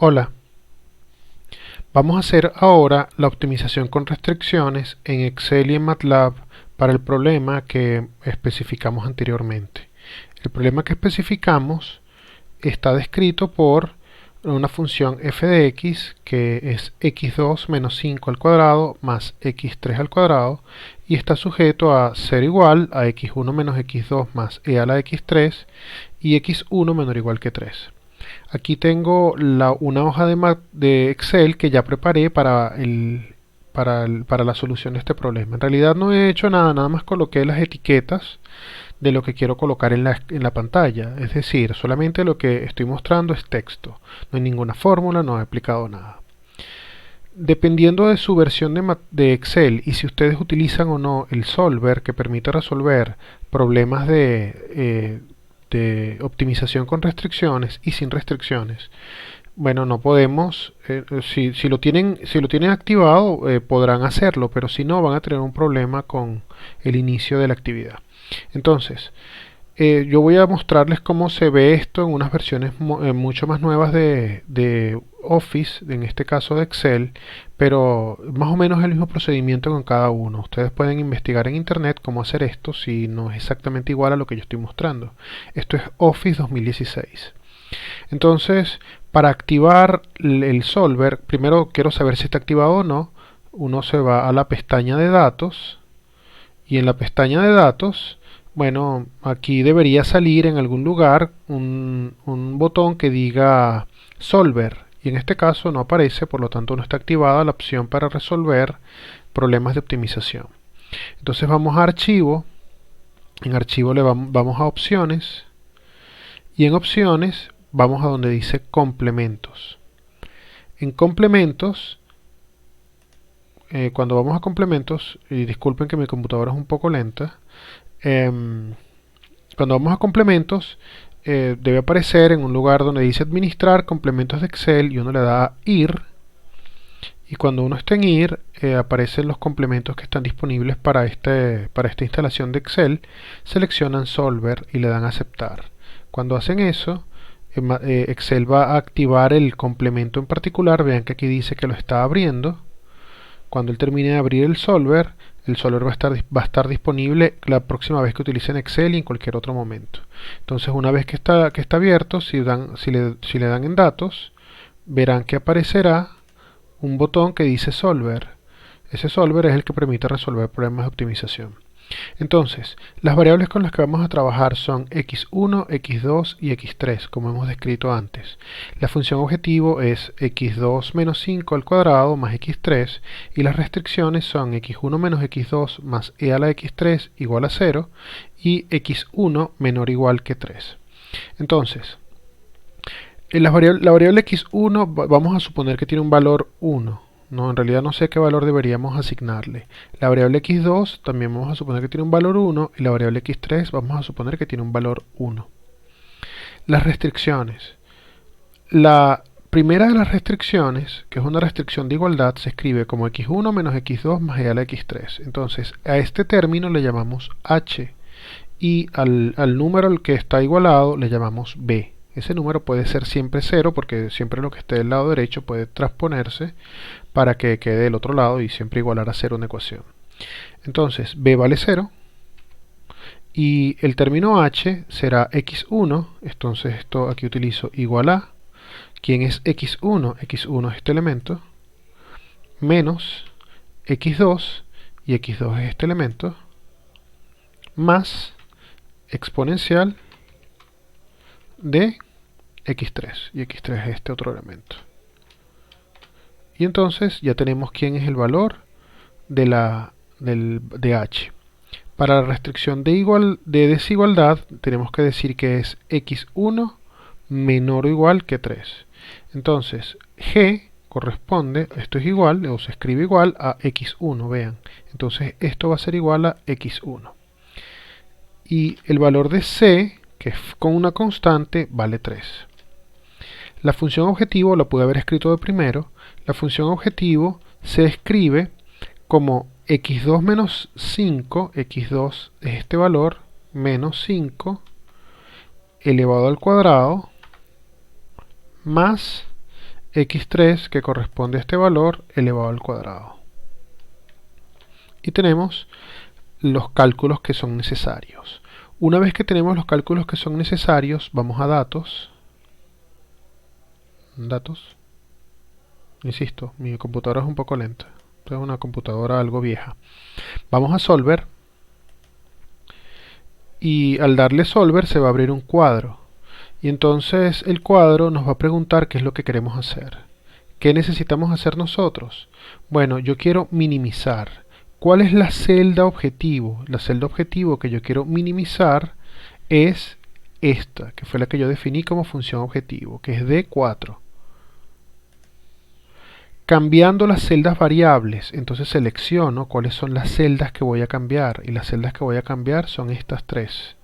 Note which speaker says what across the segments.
Speaker 1: Hola, vamos a hacer ahora la optimización con restricciones en Excel y en MATLAB para el problema que especificamos anteriormente. El problema que especificamos está descrito por una función f de x que es x2 menos 5 al cuadrado más x3 al cuadrado y está sujeto a ser igual a x1 menos x2 más e a la x3 y x1 menor o igual que 3. Aquí tengo una hoja de Excel que ya preparé para la solución de este problema. En realidad no he hecho nada, nada más coloqué las etiquetas de lo que quiero colocar en la pantalla. Es decir, solamente lo que estoy mostrando es texto. No hay ninguna fórmula, no he aplicado nada. Dependiendo de su versión de Excel y si ustedes utilizan o no el Solver que permite resolver problemas de optimización con restricciones y sin restricciones, bueno, no podemos, si lo tienen activado, podrán hacerlo, pero si no, van a tener un problema con el inicio de la actividad. Entonces, yo voy a mostrarles cómo se ve esto en unas versiones mucho más nuevas de Office, en este caso de Excel, pero más o menos el mismo procedimiento con cada uno. Ustedes pueden investigar en internet cómo hacer esto si no es exactamente igual a lo que yo estoy mostrando. Esto es Office 2016. Entonces, para activar el Solver, primero quiero saber si está activado o no. Uno se va a la pestaña de datos y en la pestaña de datos, bueno, aquí debería salir en algún lugar un botón que diga Solver y en este caso no aparece, por lo tanto no está activada la opción para resolver problemas de optimización. Entonces vamos a archivo, en archivo vamos a opciones y en opciones vamos a donde dice complementos. En complementos, cuando vamos a complementos, y disculpen que mi computadora es un poco lenta, cuando vamos a complementos, debe aparecer en un lugar donde dice administrar complementos de Excel y uno le da a ir. Y cuando uno está en ir, aparecen los complementos que están disponibles para esta instalación de Excel. Seleccionan Solver y le dan a aceptar. Cuando hacen eso, Excel va a activar el complemento en particular. Vean que aquí dice que lo está abriendo. Cuando él termine de abrir el Solver va a estar disponible la próxima vez que utilicen Excel y en cualquier otro momento. Entonces, una vez que está abierto, si le dan en datos, verán que aparecerá un botón que dice Solver. Ese Solver es el que permite resolver problemas de optimización. Entonces, las variables con las que vamos a trabajar son x1, x2 y x3, como hemos descrito antes. La función objetivo es x2 menos 5 al cuadrado más x3 y las restricciones son x1 menos x2 más e a la x3 igual a 0 y x1 menor o igual que 3. Entonces, la variable x1 vamos a suponer que tiene un valor 1. No, en realidad no sé qué valor deberíamos asignarle. La variable x2 también vamos a suponer que tiene un valor 1 y la variable x3 vamos a suponer que tiene un valor 1. Las restricciones. La primera de las restricciones, que es una restricción de igualdad, se escribe como x1 menos x2 más e a la x3. Entonces, a este término le llamamos h y al número al que está igualado le llamamos b. Ese número puede ser siempre 0 porque siempre lo que esté del lado derecho puede transponerse para que quede del otro lado y siempre igualar a 0 una ecuación. Entonces, b vale 0 y el término h será x1. Entonces esto aquí utilizo igual a, ¿quién es x1? x1 es este elemento, menos x2, y x2 es este elemento, más exponencial de x3, y x3 es este otro elemento. Y entonces ya tenemos quién es el valor de h. Para la restricción de desigualdad tenemos que decir que es x1 menor o igual que 3. Entonces g corresponde, esto es igual, o se escribe igual a x1, vean. Entonces esto va a ser igual a x1. Y el valor de c, que es con una constante, vale 3. La función objetivo la pude haber escrito de primero. La función objetivo se escribe como x2 menos 5, x2 es este valor, menos 5 elevado al cuadrado, más x3 que corresponde a este valor elevado al cuadrado. Y tenemos los cálculos que son necesarios. Una vez que tenemos los cálculos que son necesarios, vamos a datos. Insisto, mi computadora es un poco lenta. Es una computadora algo vieja. Vamos a Solver. Y al darle Solver se va a abrir un cuadro. Y entonces el cuadro nos va a preguntar qué es lo que queremos hacer. ¿Qué necesitamos hacer nosotros? Bueno, yo quiero minimizar. ¿Cuál es la celda objetivo? La celda objetivo que yo quiero minimizar es esta, que fue la que yo definí como función objetivo, que es D4. Cambiando las celdas variables, entonces selecciono cuáles son las celdas que voy a cambiar. Y las celdas que voy a cambiar son estas tres,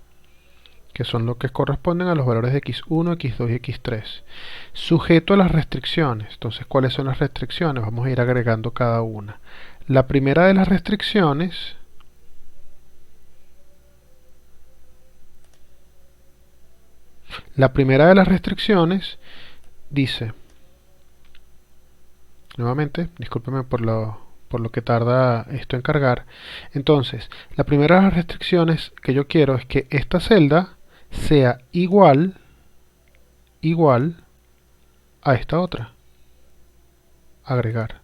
Speaker 1: que son lo que corresponden a los valores de x1, x2 y x3. Sujeto a las restricciones. Entonces, ¿cuáles son las restricciones? Vamos a ir agregando cada una. La primera de las restricciones dice, nuevamente, discúlpeme por lo que tarda esto en cargar. Entonces, la primera de las restricciones que yo quiero es que esta celda sea igual a esta otra. Agregar.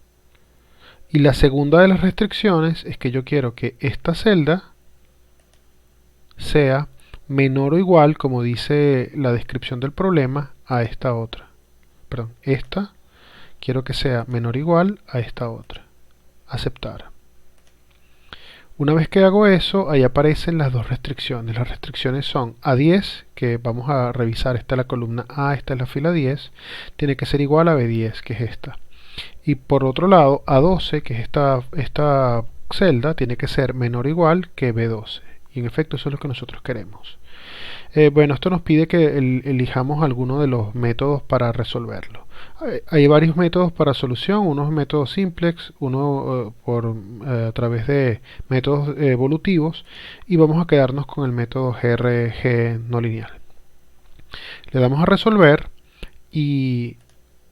Speaker 1: Y la segunda de las restricciones es que yo quiero que esta celda sea menor o igual, como dice la descripción del problema, a esta otra. Perdón, esta quiero que sea menor o igual a esta otra. Aceptar. Una vez que hago eso, ahí aparecen las dos restricciones. Las restricciones son A10, que vamos a revisar, esta es la columna A, esta es la fila 10, tiene que ser igual a B10, que es esta. Y por otro lado, A12, que es esta celda, tiene que ser menor o igual que B12. Y en efecto, eso es lo que nosotros queremos. Bueno, esto nos pide que elijamos alguno de los métodos para resolverlo. Hay varios métodos para solución, unos métodos simplex, uno a través de métodos evolutivos, y vamos a quedarnos con el método GRG no lineal. Le damos a resolver y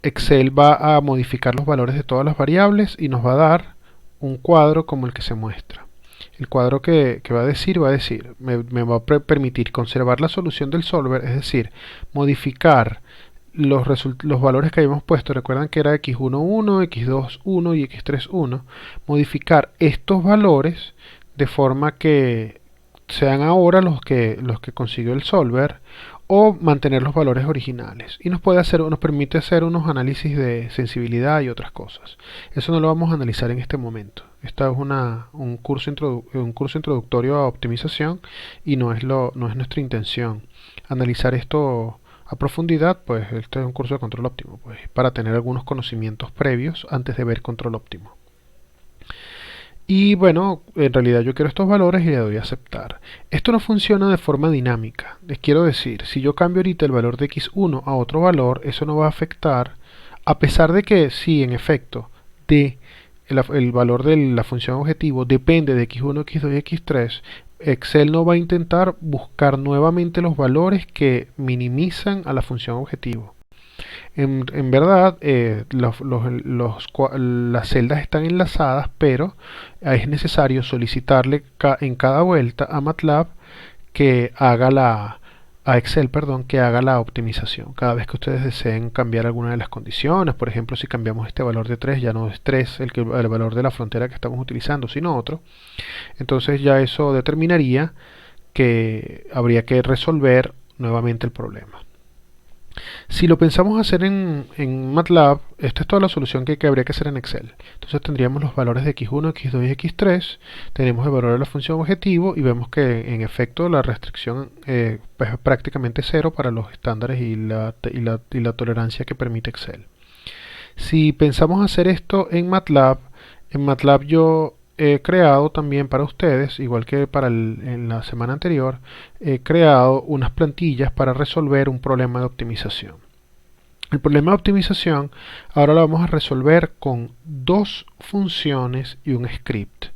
Speaker 1: Excel va a modificar los valores de todas las variables y nos va a dar un cuadro como el que se muestra. El cuadro que va a decir, me va a permitir conservar la solución del solver, es decir, modificar los valores que habíamos puesto. Recuerdan que era x1,1, x2,1 y x3,1. Modificar estos valores de forma que sean ahora los que consiguió el solver, o mantener los valores originales, y nos permite hacer unos análisis de sensibilidad y otras cosas. Eso no lo vamos a analizar en este momento. Esta es un curso introductorio a optimización, y no es nuestra intención analizar esto a profundidad. Pues este es un curso de control óptimo, pues, para tener algunos conocimientos previos antes de ver control óptimo. Y bueno, en realidad yo quiero estos valores y le doy a aceptar. Esto no funciona de forma dinámica. Les quiero decir, si yo cambio ahorita el valor de x1 a otro valor, eso no va a afectar, a pesar de que sí, en efecto, el valor de la función objetivo depende de x1, x2 y x3, Excel no va a intentar buscar nuevamente los valores que minimizan a la función objetivo. En verdad, las celdas están enlazadas, pero es necesario solicitarle en cada vuelta a MATLAB que haga a Excel, perdón, que haga la optimización. Cada vez que ustedes deseen cambiar alguna de las condiciones, por ejemplo, si cambiamos este valor de 3, ya no es 3 el valor de la frontera que estamos utilizando, sino otro. Entonces ya eso determinaría que habría que resolver nuevamente el problema. Si lo pensamos hacer en MATLAB, esta es toda la solución que habría que hacer en Excel. Entonces tendríamos los valores de x1, x2 y x3, tenemos el valor de la función objetivo y vemos que en efecto la restricción es prácticamente cero para los estándares y la tolerancia que permite Excel. Si pensamos hacer esto en MATLAB yo he creado también para ustedes, igual que en la semana anterior, he creado unas plantillas para resolver un problema de optimización. El problema de optimización ahora lo vamos a resolver con dos funciones y un script.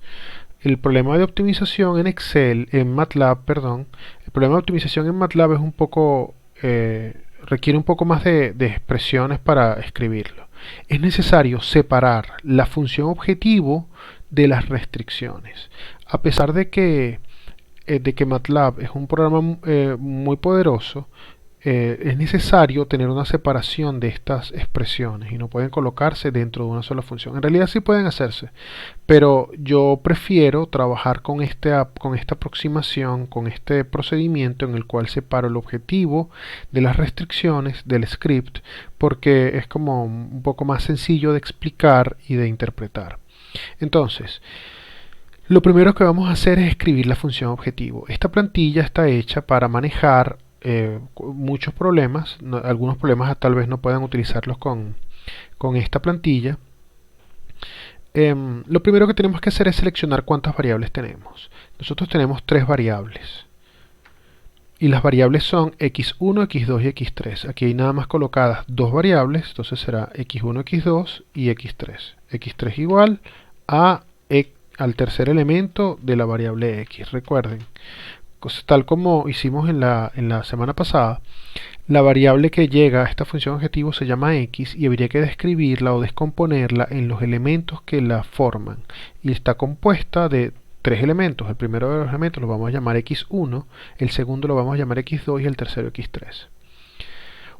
Speaker 1: El problema de optimización en MATLAB, perdón, el problema de optimización en MATLAB es un poco requiere un poco más de expresiones para escribirlo. es necesario separar la función objetivo de las restricciones. A pesar de que MATLAB es un programa muy poderoso, es necesario tener una separación de estas expresiones y no pueden colocarse dentro de una sola función. En realidad sí pueden hacerse, pero yo prefiero trabajar con esta aproximación, con este procedimiento en el cual separo el objetivo de las restricciones del script, porque es como un poco más sencillo de explicar y de interpretar. Entonces, lo primero que vamos a hacer es escribir la función objetivo. Esta plantilla está hecha para manejar muchos problemas. Algunos problemas tal vez no puedan utilizarlos con esta plantilla. Lo primero que tenemos que hacer es seleccionar cuántas variables tenemos. Nosotros tenemos 3 variables. Y las variables son x1, x2 y x3. Aquí hay nada más colocadas 2 variables, entonces será x1, x2 y x3. x3 igual al tercer elemento de la variable x. Recuerden, tal como hicimos en la semana pasada, la variable que llega a esta función objetivo se llama x y habría que describirla o descomponerla en los elementos que la forman. Y está compuesta de 3 elementos. El primero de los elementos lo vamos a llamar x1, el segundo lo vamos a llamar x2 y el tercero x3.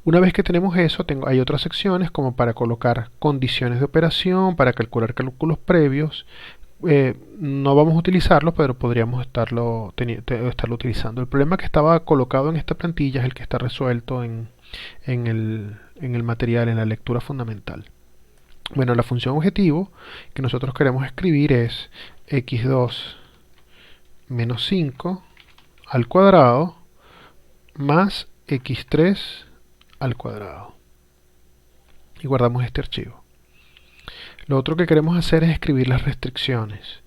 Speaker 1: Una vez que tenemos eso, hay otras secciones como para colocar condiciones de operación, para calcular cálculos previos. No vamos a utilizarlo, pero podríamos estarlo utilizando. El problema que estaba colocado en esta plantilla es el que está resuelto en el material, en la lectura fundamental. Bueno, la función objetivo que nosotros queremos escribir es x2 menos 5 al cuadrado más x3 al cuadrado. Y guardamos este archivo. Lo otro que queremos hacer es escribir las restricciones.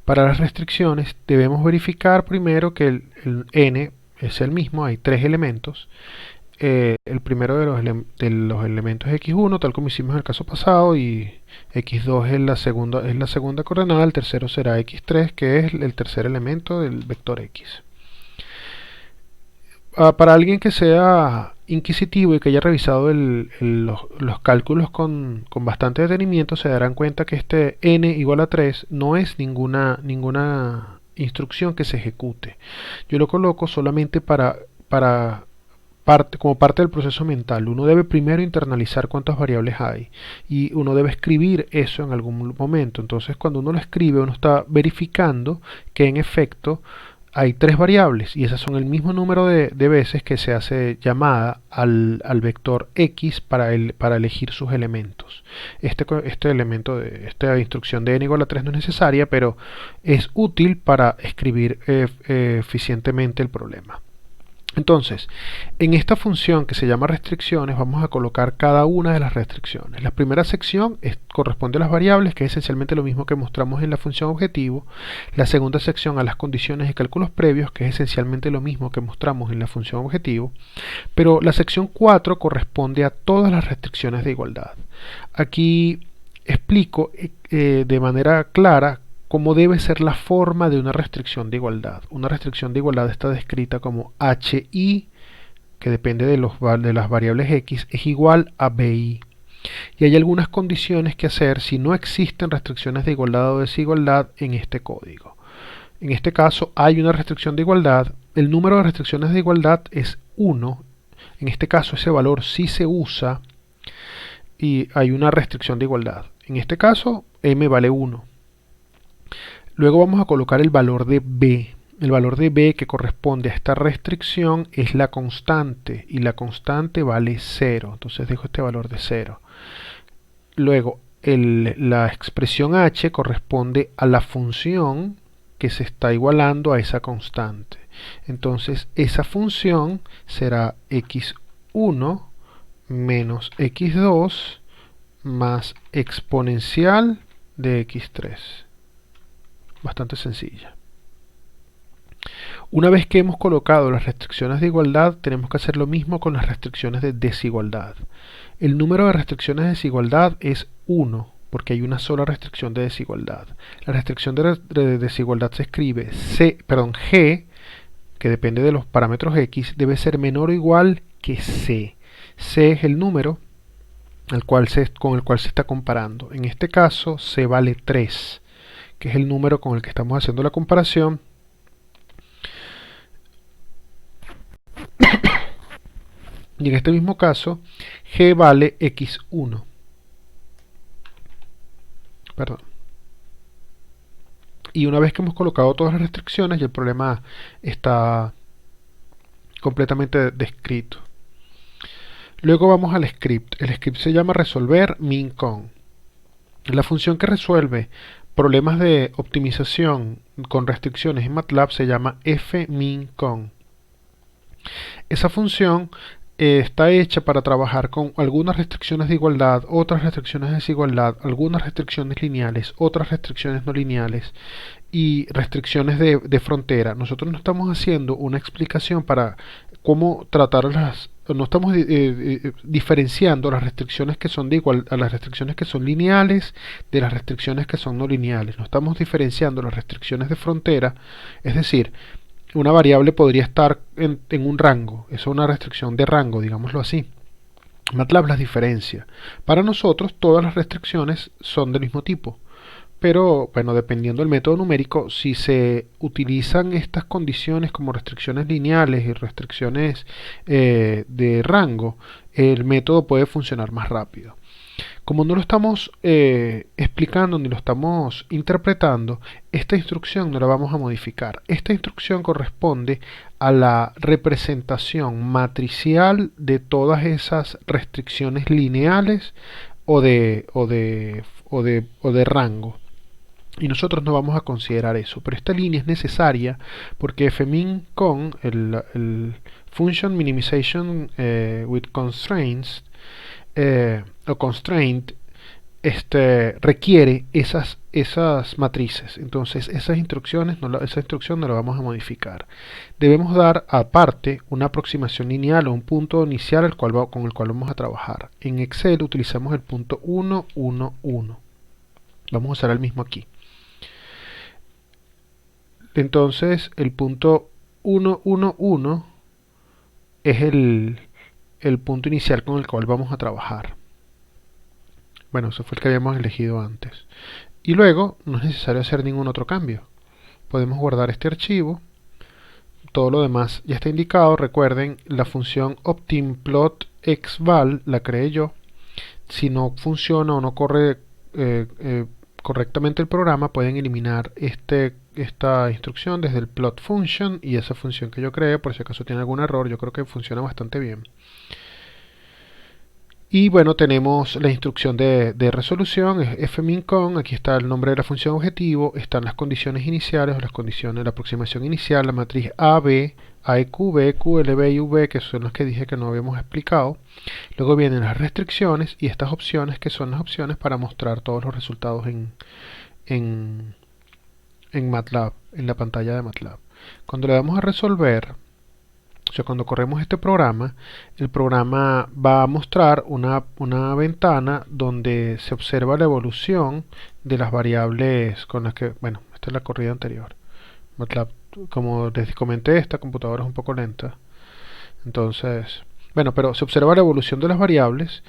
Speaker 1: Para las restricciones debemos verificar primero que el n es el mismo, hay 3 elementos. El primero de los elementos es x1, tal como hicimos en el caso pasado, y x2 es la segunda coordenada, el tercero será x3, que es el tercer elemento del vector x. Para alguien que sea inquisitivo y que haya revisado los cálculos con bastante detenimiento, se darán cuenta que este n igual a 3 no es ninguna instrucción que se ejecute. Yo lo coloco solamente como parte del proceso mental. Uno debe primero internalizar cuántas variables hay y uno debe escribir eso en algún momento. Entonces, cuando uno lo escribe, uno está verificando que en efecto hay 3 variables y esas son el mismo número de veces que se hace llamada al vector x para elegir sus elementos. Esta instrucción de n igual a 3 no es necesaria, pero es útil para escribir eficientemente el problema. Entonces, en esta función que se llama restricciones vamos a colocar cada una de las restricciones. La primera sección corresponde a las variables, que es esencialmente lo mismo que mostramos en la función objetivo. La segunda sección a las condiciones y cálculos previos, que es esencialmente lo mismo que mostramos en la función objetivo. Pero la sección 4 corresponde a todas las restricciones de igualdad. Aquí explico de manera clara cómo debe ser la forma de una restricción de igualdad. Una restricción de igualdad está descrita como HI, que depende de las variables X, es igual a BI. Y hay algunas condiciones que hacer si no existen restricciones de igualdad o desigualdad en este código. En este caso hay una restricción de igualdad, el número de restricciones de igualdad es 1. En este caso ese valor sí se usa y hay una restricción de igualdad. En este caso m vale 1. Luego vamos a colocar el valor de b. El valor de b que corresponde a esta restricción es la constante y la constante vale 0. Entonces dejo este valor de 0. Luego la expresión h corresponde a la función que se está igualando a esa constante. Entonces esa función será x1 menos x2 más exponencial de x3. Bastante sencilla. Una vez que hemos colocado las restricciones de igualdad, tenemos que hacer lo mismo con las restricciones de desigualdad. El número de restricciones de desigualdad es 1, porque hay una sola restricción de desigualdad. La restricción de desigualdad se escribe G, que depende de los parámetros X, debe ser menor o igual que C. C es el número con el cual se está comparando. En este caso C vale 3, que es el número con el que estamos haciendo la comparación. Y en este mismo caso G vale x1. Perdón. Y una vez que hemos colocado todas las restricciones, ya el problema está completamente descrito. Luego vamos al script. El script se llama resolver min_con. La función que resuelve problemas de optimización con restricciones en MATLAB se llama fmin_con. Esa función está hecha para trabajar con algunas restricciones de igualdad, otras restricciones de desigualdad, algunas restricciones lineales, otras restricciones no lineales y restricciones de frontera. Nosotros no estamos haciendo una explicación para cómo tratar no estamos diferenciando las restricciones que son a las restricciones que son lineales de las restricciones que son no lineales. No estamos diferenciando las restricciones de frontera, es decir, una variable podría estar en un rango, eso es una restricción de rango, digámoslo así. MATLAB las diferencia. Para nosotros todas las restricciones son del mismo tipo, pero bueno, dependiendo del método numérico, si se utilizan estas condiciones como restricciones lineales y restricciones de rango, el método puede funcionar más rápido. Como no lo estamos explicando ni lo estamos interpretando, esta instrucción no la vamos a modificar. Esta instrucción corresponde a la representación matricial de todas esas restricciones lineales o de rango. Y nosotros no vamos a considerar eso, pero esta línea es necesaria porque fmin_con, el Function Minimization with Constraints, o constraint, requiere esas matrices. Entonces esa instrucción no la vamos a modificar. Debemos dar aparte una aproximación lineal o un punto inicial con el cual vamos a trabajar. En Excel utilizamos el punto 1, 1, 1. Vamos a usar el mismo aquí. Entonces el punto 1, 1, 1 es el punto inicial con el cual vamos a trabajar. Bueno, eso fue el que habíamos elegido antes. Y luego no es necesario hacer ningún otro cambio. Podemos guardar este archivo. Todo lo demás ya está indicado. Recuerden, la función optimplotxval la creé yo. Si no funciona o no corre correctamente el programa, pueden eliminar esta instrucción desde el plot function y esa función que yo creé, por si acaso tiene algún error. Yo creo que funciona bastante bien. Y bueno, tenemos la instrucción de resolución, es fmin_con, aquí está el nombre de la función objetivo, están las condiciones iniciales o las condiciones de la aproximación inicial, la matriz AB, AEQ, QLB y V, que son las que dije que no habíamos explicado. Luego vienen las restricciones y estas opciones, que son las opciones para mostrar todos los resultados en MATLAB, en la pantalla de MATLAB. Cuando le damos a resolver, o sea, cuando corremos este programa, el programa va a mostrar una ventana donde se observa la evolución de las variables con las que, bueno, esta es la corrida anterior. MATLAB, como les comenté, esta computadora es un poco lenta. Entonces, bueno, pero se observa la evolución de las variables,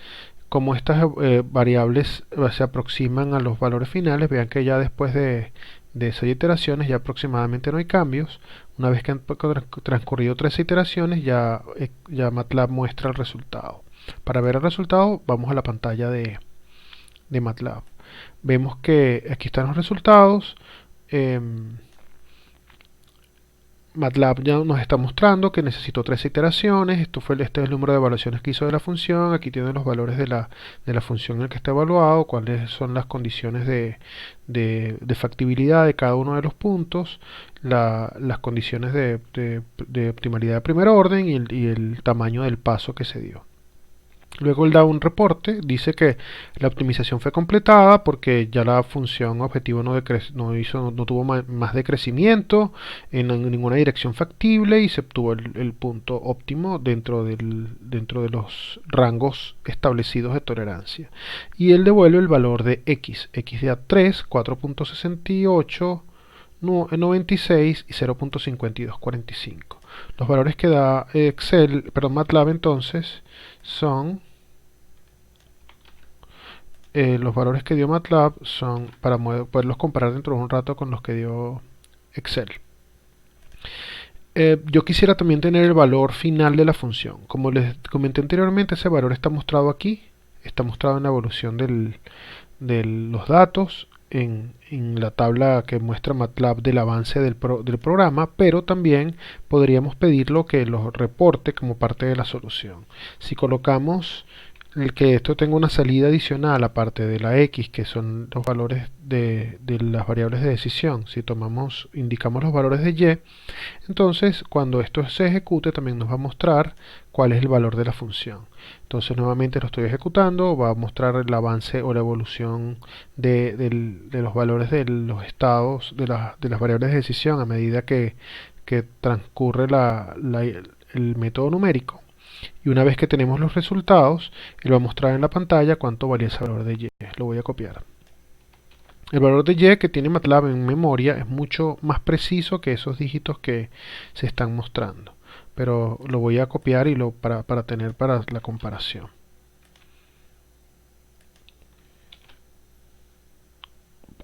Speaker 1: como estas variables se aproximan a los valores finales. Vean que ya después de 6 iteraciones ya aproximadamente no hay cambios. Una vez que han transcurrido 13 iteraciones ya MATLAB muestra el resultado. Para ver el resultado vamos a la pantalla de MATLAB. Vemos que aquí están los resultados. MATLAB ya nos está mostrando que necesitó 13 iteraciones. Este es el número de evaluaciones que hizo de la función. Aquí tienen los valores de la función en la que está evaluado, cuáles son las condiciones de factibilidad de cada uno de los puntos, las condiciones de optimalidad de primer orden y el tamaño del paso que se dio. Luego él da un reporte, dice que la optimización fue completada porque ya la función objetivo no tuvo más decrecimiento en ninguna dirección factible y se obtuvo el punto óptimo dentro de los rangos establecidos de tolerancia. Y él devuelve el valor de x de A3, 4.68, 96 y 0.5245. Los valores que da MATLAB entonces son los valores que dio MATLAB son para poderlos comparar dentro de un rato con los que dio Excel. Yo quisiera también tener el valor final de la función. Como les comenté anteriormente, ese valor está mostrado aquí, está mostrado en la evolución de los datos en la tabla que muestra MATLAB del avance del programa, pero también podríamos pedirlo que lo reporte como parte de la solución. Si colocamos el que esto tenga una salida adicional aparte de la X, que son los valores de las variables de decisión, si indicamos los valores de Y, entonces cuando esto se ejecute también nos va a mostrar cuál es el valor de la función. Entonces nuevamente lo estoy ejecutando, va a mostrar el avance o la evolución de los valores de los estados de las variables de decisión a medida que transcurre el método numérico. Y una vez que tenemos los resultados, él va a mostrar en la pantalla cuánto valía ese valor de Y. Lo voy a copiar. El valor de Y que tiene MATLAB en memoria es mucho más preciso que esos dígitos que se están mostrando. Pero lo voy a copiar para tener para la comparación.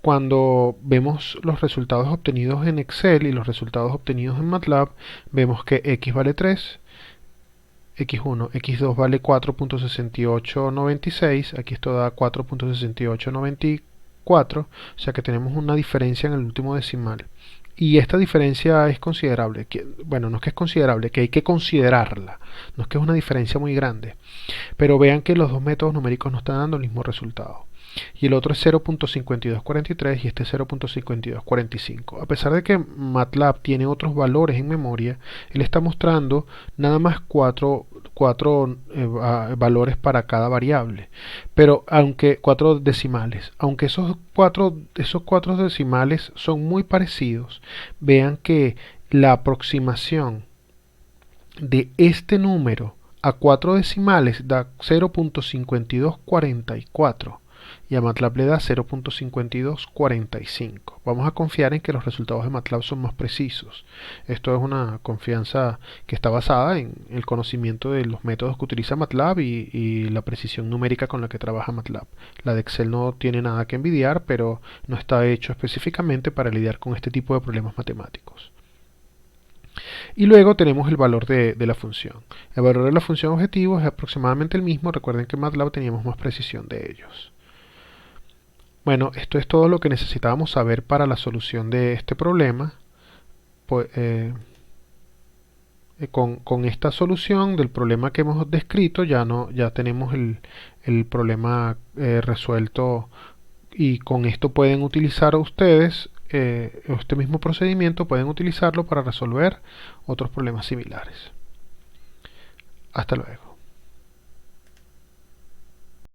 Speaker 1: Cuando vemos los resultados obtenidos en Excel y los resultados obtenidos en MATLAB, vemos que X vale 3, X1, X2 vale 4.6896, aquí esto da 4.6894, o sea que tenemos una diferencia en el último decimal. Y esta diferencia es considerable, bueno, no es que es considerable, que hay que considerarla, no es que es una diferencia muy grande, pero vean que los dos métodos numéricos no están dando el mismo resultado. Y el otro es 0.5243 y este 0.5245. A pesar de que MATLAB tiene otros valores en memoria, él está mostrando nada más cuatro valores para cada variable, pero aunque 4 decimales, aunque esos cuatro decimales son muy parecidos, vean que la aproximación de este número a 4 decimales da 0.5244 y a MATLAB le da 0.5245. Vamos a confiar en que los resultados de MATLAB son más precisos. Esto es una confianza que está basada en el conocimiento de los métodos que utiliza MATLAB y la precisión numérica con la que trabaja MATLAB. La de Excel no tiene nada que envidiar, pero no está hecho específicamente para lidiar con este tipo de problemas matemáticos. Y luego tenemos el valor de la función. El valor de la función objetivo es aproximadamente el mismo. Recuerden que en MATLAB teníamos más precisión de ellos. Bueno, esto es todo lo que necesitábamos saber para la solución de este problema. Pues, con esta solución del problema que hemos descrito ya tenemos el problema resuelto, y con esto pueden utilizar ustedes este mismo procedimiento, pueden utilizarlo para resolver otros problemas similares. Hasta luego.